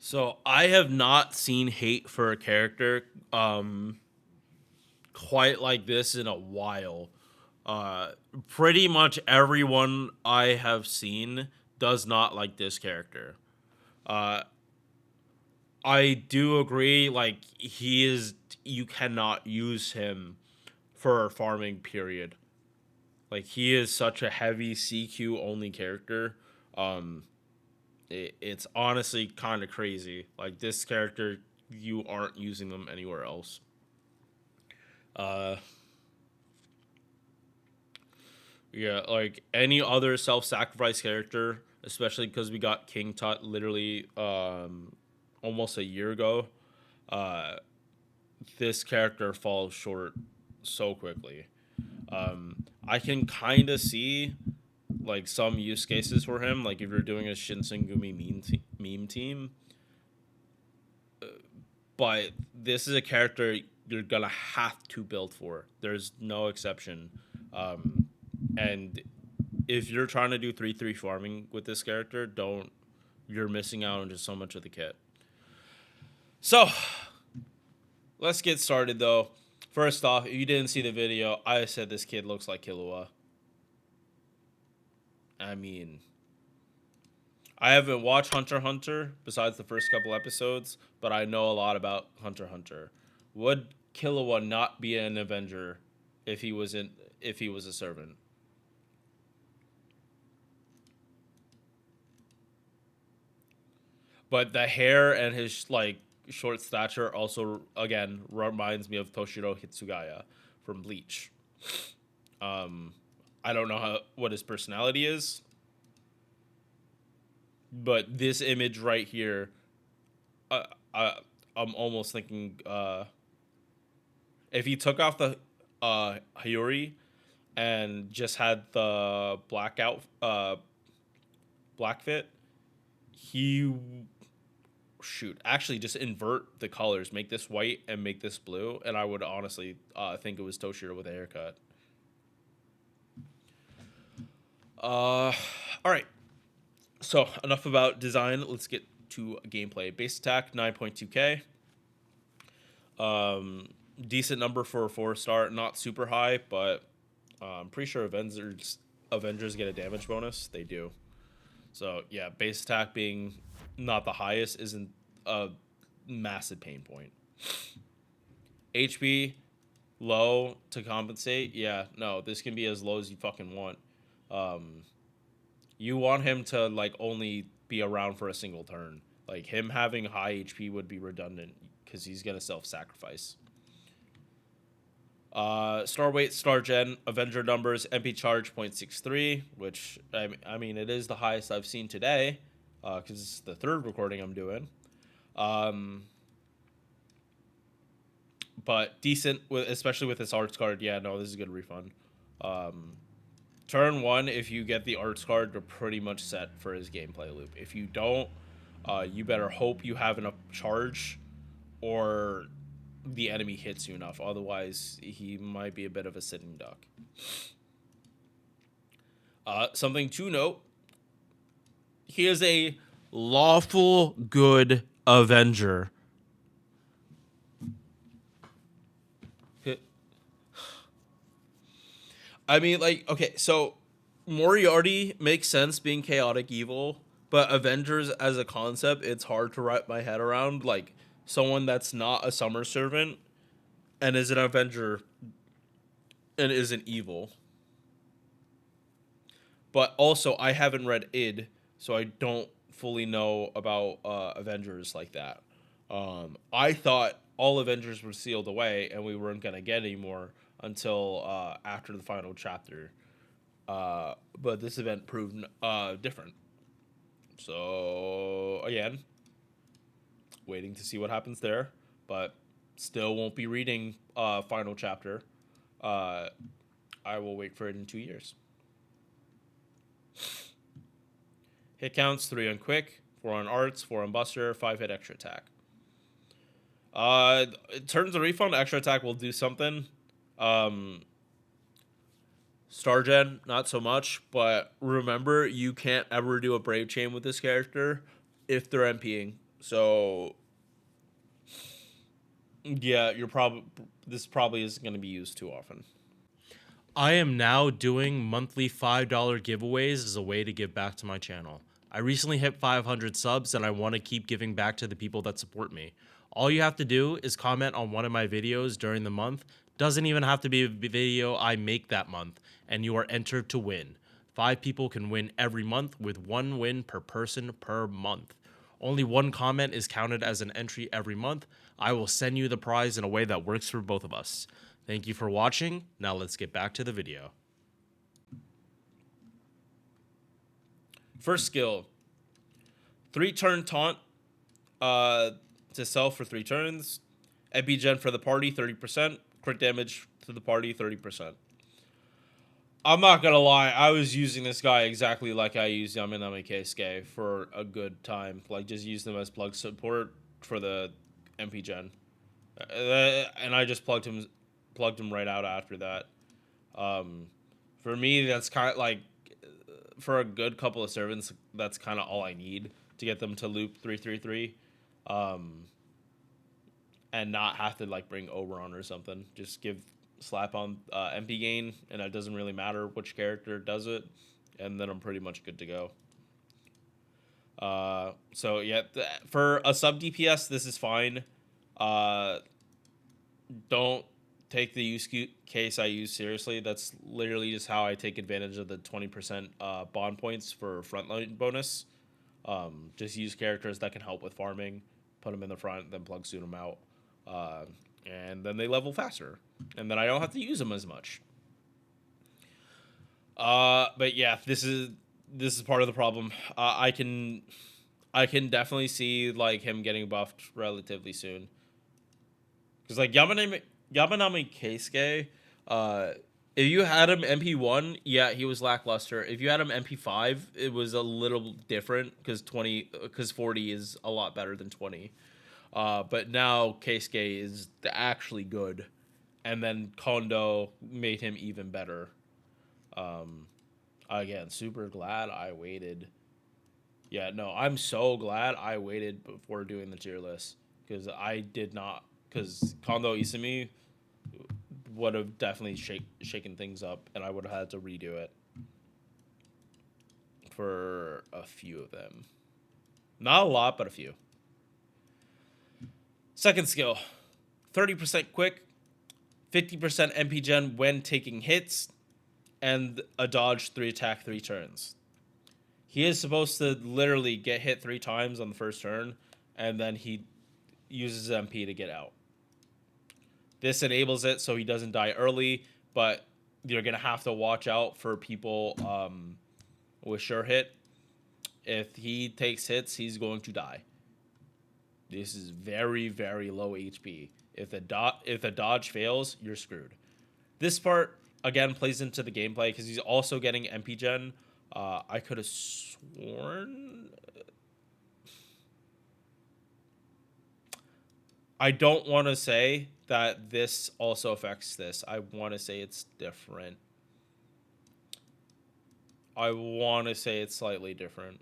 So I have not seen hate for a character quite like this in a while. Uh, Pretty much everyone I have seen does not like this character. Uh, I do agree. Like he is, you cannot use him for a farming period. Like he is such a heavy CQ only character. Um, it's honestly kind of crazy. Like this character, you aren't using them anywhere else. Uh, yeah, like any other self-sacrifice character, especially because we got King Tut literally almost a year ago. Uh, this character falls short so quickly. I can kind of see like some use cases for him, like if you're doing a Shinsengumi meme team, but this is a character you're gonna have to build for. There's no exception. And if you're trying to do 3-3 farming with this character, don't you're missing out on just so much of the kit. So let's get started though. First off, if you didn't see the video, I said this kid looks like Killua. I mean, I haven't watched Hunter x Hunter besides the first couple episodes, but I know a lot about Hunter x Hunter. Would Killua not be an Avenger if he was in if he was a servant? But the hair and his like short stature also again reminds me of Toshiro Hitsugaya from Bleach. Um, I don't know what his personality is, but this image right here, uh, uh, I'm almost thinking if he took off the Hayuri and just had the black fit, he shoot actually just invert the colors, make this white and make this blue, and I would honestly think it was Toshiro with a haircut. All right, so enough about design. Let's get to gameplay. Base attack 9.2k. Decent number for a 4-star, not super high, but I'm pretty sure Avengers get a damage bonus. They do. So yeah, base attack being not the highest isn't a massive pain point. HP low to compensate. Yeah, no, this can be as low as you fucking want. Um, you want him to like only be around for a single turn. Like him having high HP would be redundant because he's gonna self-sacrifice. Star weight, star gen, Avenger numbers, MP charge 0.63, which I mean it is the highest I've seen today, because it's the third recording I'm doing. Um, but decent, especially with this arts card. Yeah, no, this is a good refund. Um, Turn one, if you get the arts card, you're pretty much set for his gameplay loop. If you don't, you better hope you have enough charge, or the enemy hits you enough. Otherwise, he might be a bit of a sitting duck. Something to note: he is a lawful good Avenger. I mean, like, okay, so Moriarty makes sense being chaotic evil, but Avengers as a concept, it's hard to wrap my head around. Like, someone that's not a summer servant and is an Avenger and isn't evil. But also, I haven't read id, so I don't fully know about Avengers like that. I thought all Avengers were sealed away and we weren't gonna get any more until after the final chapter. But this event proved different. So again, waiting to see what happens there, but still won't be reading final chapter. Uh, I will wait for it in 2 years. Hit counts 3 on quick, 4 on arts, 4 on buster, 5 hit extra attack. In terms of refund, extra attack will do something. Um, Star Gen, not so much, but remember, you can't ever do a Brave Chain with this character if they're MPing. So yeah, this probably isn't going to be used too often. I am now doing monthly $5 giveaways as a way to give back to my channel. I recently hit 500 subs and I want to keep giving back to the people that support me. All you have to do is comment on one of my videos during the month. Doesn't even have to be a video I make that month, and you are entered to win. 5 people can win every month with 1 win per person per month. Only one comment is counted as an entry every month. I will send you the prize in a way that works for both of us. Thank you for watching. Now let's get back to the video. First skill, 3-turn taunt to sell for 3 turns. MP gen for the party, 30%. Crit damage to the party, 30%. I'm not gonna lie, I was using this guy exactly like I used Yamanami Keisuke for a good time. Like, just use them as plug support for the MP gen. And I just plugged him right out after that. For me, that's kind of like, for a good couple of servants, that's kind of all I need to get them to loop 333, and not have to like bring Oberon or something. Just give slap on MP gain, and it doesn't really matter which character does it, and then I'm pretty much good to go. So yeah, for a sub DPS, this is fine. Don't take the use case I use seriously. That's literally just how I take advantage of the 20% bond points for frontline bonus. Just use characters that can help with farming, put them in the front, then plug suit them out, and then they level faster, and then I don't have to use them as much. But yeah, this is part of the problem. I can definitely see like him getting buffed relatively soon. Because like Yamanami Keisuke, if you had him MP1, yeah, he was lackluster. If you had him MP5, it was a little different because 40 is a lot better than 20. But now Keisuke is actually good, and then Kondo made him even better. Again, super glad I waited. Yeah, no, I'm so glad I waited before doing the tier list, because I did not. Because Kondo Isumi would have definitely shaken things up, and I would have had to redo it for a few of them. Not a lot, but a few. Second skill, 30% quick, 50% MP gen when taking hits, and a dodge 3 attack 3 turns. He is supposed to literally get hit 3 times on the first turn, and then he uses MP to get out. This enables it so he doesn't die early, but you're going to have to watch out for people with sure hit. If he takes hits, he's going to die. This is very, very low HP. If the dodge fails, you're screwed. This part, again, plays into the gameplay because he's also getting MP gen. I could have sworn... I don't want to say that this also affects this. I want to say it's different. I want to say it's slightly different.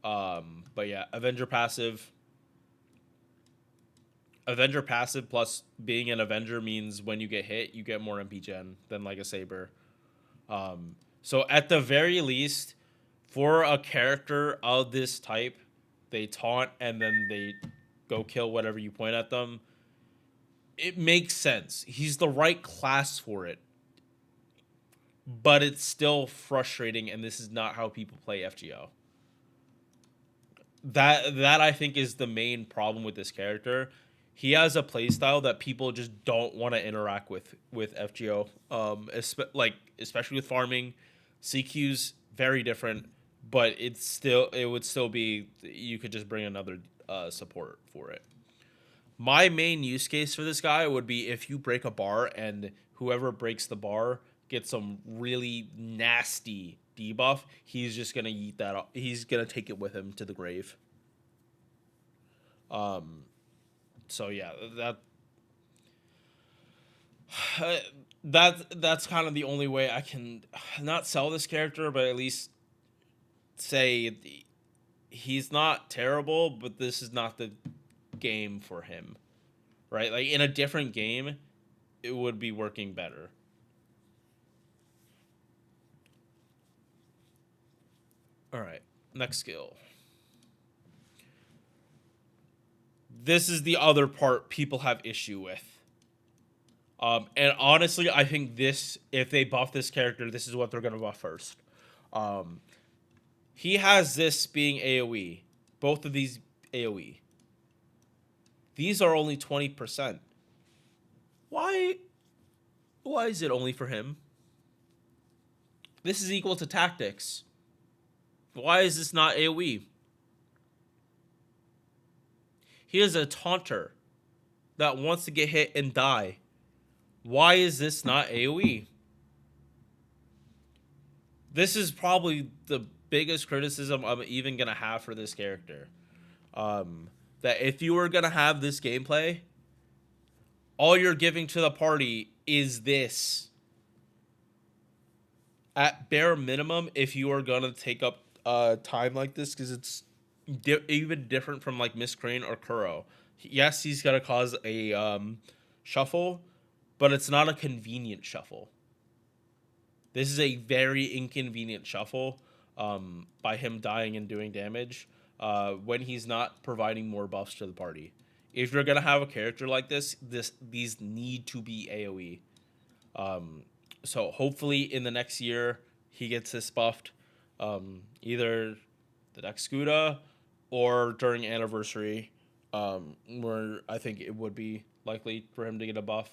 But yeah, Avenger passive plus being an Avenger means when you get hit, you get more MP gen than like a Saber. So at the very least, for a character of this type, they taunt and then they go kill whatever you point at them. It makes sense. He's the right class for it. But it's still frustrating, and this is not how people play FGO. That I think is the main problem with this character. He has a playstyle that people just don't want to interact with FGO. Especially with farming. CQ's very different, but it would still be, you could just bring another support for it. My main use case for this guy would be if you break a bar and whoever breaks the bar gets some really nasty debuff, he's just gonna eat that up. He's gonna take it with him to the grave. So yeah, that's kind of the only way I can not sell this character, but at least say he's not terrible, but this is not the game for him, right? Like in a different game, it would be working better. All right, next skill. This is the other part people have issue with. And honestly, I think this, if they buff this character, this is what they're gonna buff first. Um, he has this being AoE. Both of these AoE. These are only 20%. Why? Why is it only for him? This is equal to tactics. Why is this not AoE? He is a taunter that wants to get hit and die. Why is this not AoE? This is probably the biggest criticism I'm even going to have for this character. That if you were going to have this gameplay, all you're giving to the party is this. At bare minimum, if you are going to take up time like this, because it's even different from like Miss Crane or Kuro. Yes, he's going to cause a shuffle, but it's not a convenient shuffle. This is a very inconvenient shuffle by him dying and doing damage when he's not providing more buffs to the party. If you're going to have a character like these need to be AoE. So hopefully in the next year, he gets this buffed. Either the next Scuda or during Anniversary, where I think it would be likely for him to get a buff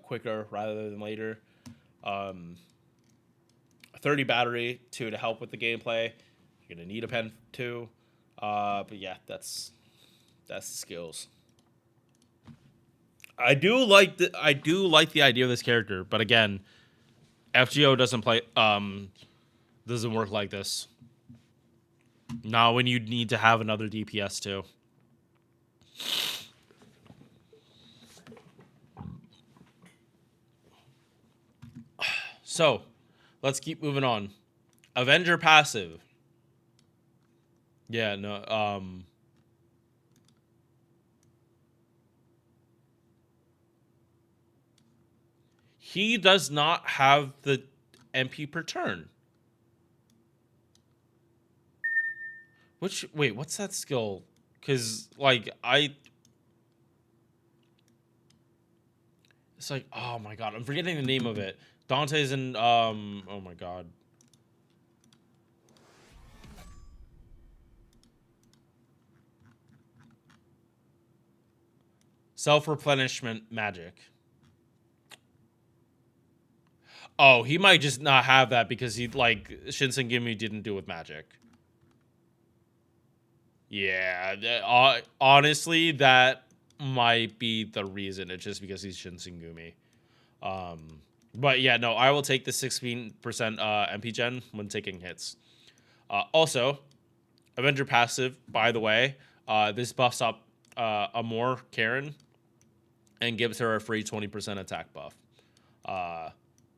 quicker rather than later. 30 battery to help with the gameplay. You're gonna need a pen too. But yeah, that's the skills. I do like the idea of this character, but again, FGO doesn't work like this. Not when you need to have another DPS too. So, let's keep moving on. Avenger passive. Yeah, no, he does not have the MP per turn. Wait, what's that skill? Because, like, it's like, oh my god, I'm forgetting the name of it. Dante's in, oh my god. Self-replenishment magic. Oh, he might just not have that because he, like, Shinsen Gimmi didn't do with magic. Yeah, honestly, that might be the reason. It's just because he's Shinsengumi. But yeah, no, I will take the 16% MP gen when taking hits. Also, Avenger passive, by the way, this buffs up Amor Karen and gives her a free 20% attack buff.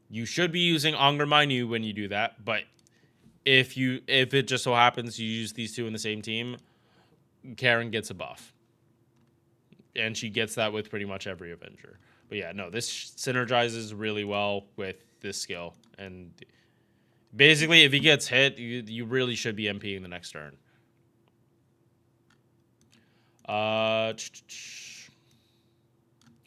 You should be using Anger Minu when you do that, but if it just so happens you use these two in the same team, Karen gets a buff. And she gets that with pretty much every Avenger. But yeah, no, this synergizes really well with this skill. And basically, if he gets hit, you really should be MPing the next turn.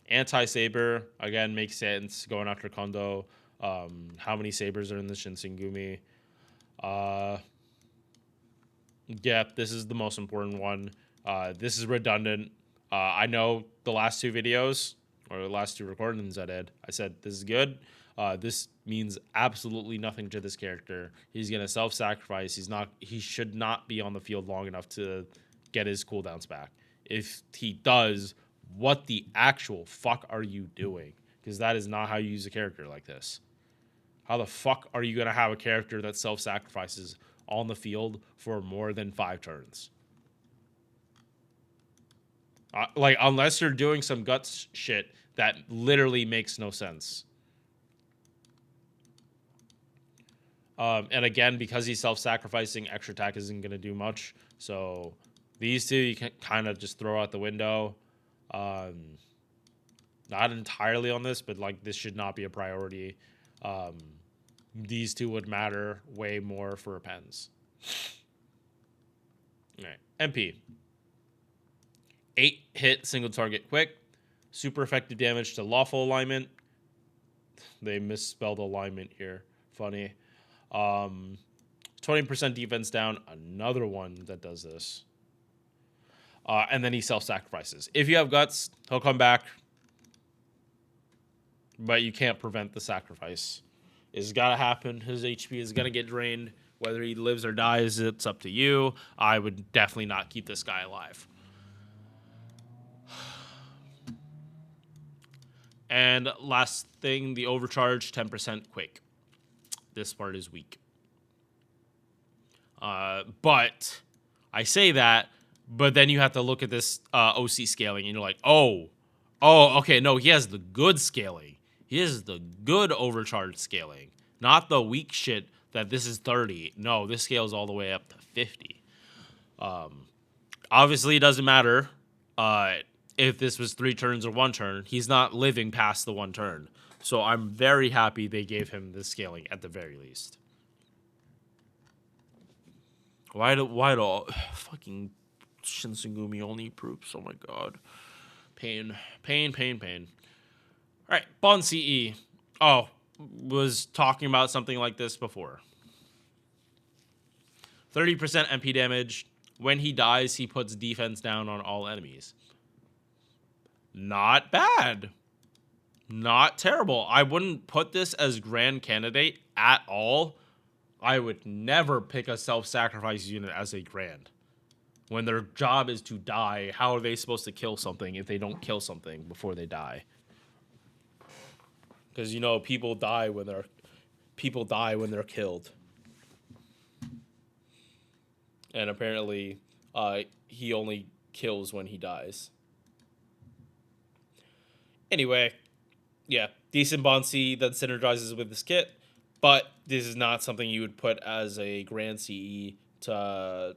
Anti-Saber, again, makes sense going after Kondo. How many Sabers are in the Shinsengumi? Yeah, this is the most important one. This is redundant. I know the last two videos, or the last two recordings I did, I said, this is good. This means absolutely nothing to this character. He's going to self-sacrifice. He should not be on the field long enough to get his cooldowns back. If he does, what the actual fuck are you doing? Because that is not how you use a character like this. How the fuck are you going to have a character that self-sacrifices on the field for more than 5 turns? Like, unless you're doing some guts shit that literally makes no sense. And again, because he's self-sacrificing, extra attack isn't going to do much. So these two you can kind of just throw out the window. Not entirely on this, but like this should not be a priority. These two would matter way more for pens. All right, MP. 8 hit, single target quick. Super effective damage to lawful alignment. They misspelled alignment here. Funny. 20% defense down. Another one that does this. And then he self-sacrifices. If you have guts, he'll come back. But you can't prevent the sacrifice. It's got to happen. His HP is going to get drained. Whether he lives or dies, it's up to you. I would definitely not keep this guy alive. And last thing, the overcharge, 10% quick. This part is weak. But I say that, but then you have to look at this OC scaling, and you're like, oh, okay, no, he has the good scaling. He has the good overcharge scaling, not the weak shit that this is 30. No, this scales all the way up to 50. Obviously, it doesn't matter if this was 3 turns or 1 turn. He's not living past the 1 turn. So I'm very happy they gave him this scaling at the very least. Why do fucking Shinsengumi only proofs? Oh my god. Pain. Alright, Bon CE. Oh, was talking about something like this before. 30% MP damage. When he dies, he puts defense down on all enemies. Not bad. Not terrible. I wouldn't put this as grand candidate at all. I would never pick a self-sacrifice unit as a grand. When their job is to die, how are they supposed to kill something if they don't kill something before they die? Because, you know, people die when they're killed. And apparently, he only kills when he dies. Anyway, yeah, decent Bon C that synergizes with this kit, but this is not something you would put as a grand CE to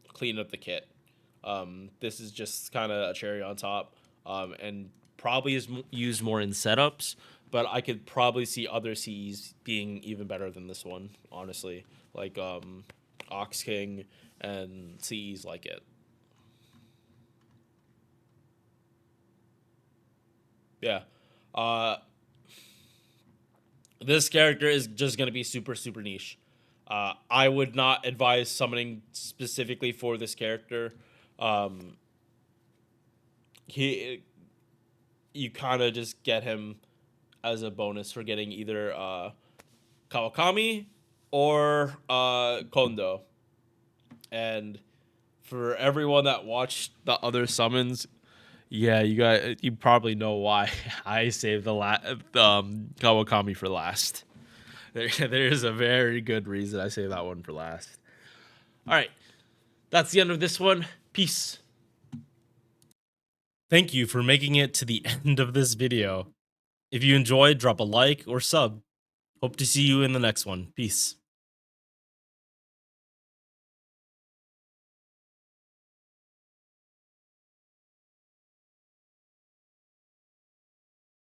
clean up the kit. This is just kind of a cherry on top, and probably is used more in setups, but I could probably see other CEs being even better than this one, honestly. Like Ox King and CEs like it. Yeah. This character is just going to be super, super niche. I would not advise summoning specifically for this character. You kind of just get him as a bonus for getting either Kawakami or Kondo. And for everyone that watched the other summons, yeah, you probably know why I saved the Kawakami for last. There is a very good reason I saved that one for last. All right, that's the end of this one. Peace. Thank you for making it to the end of this video. If you enjoyed, drop a like or sub. Hope to see you in the next one. Peace.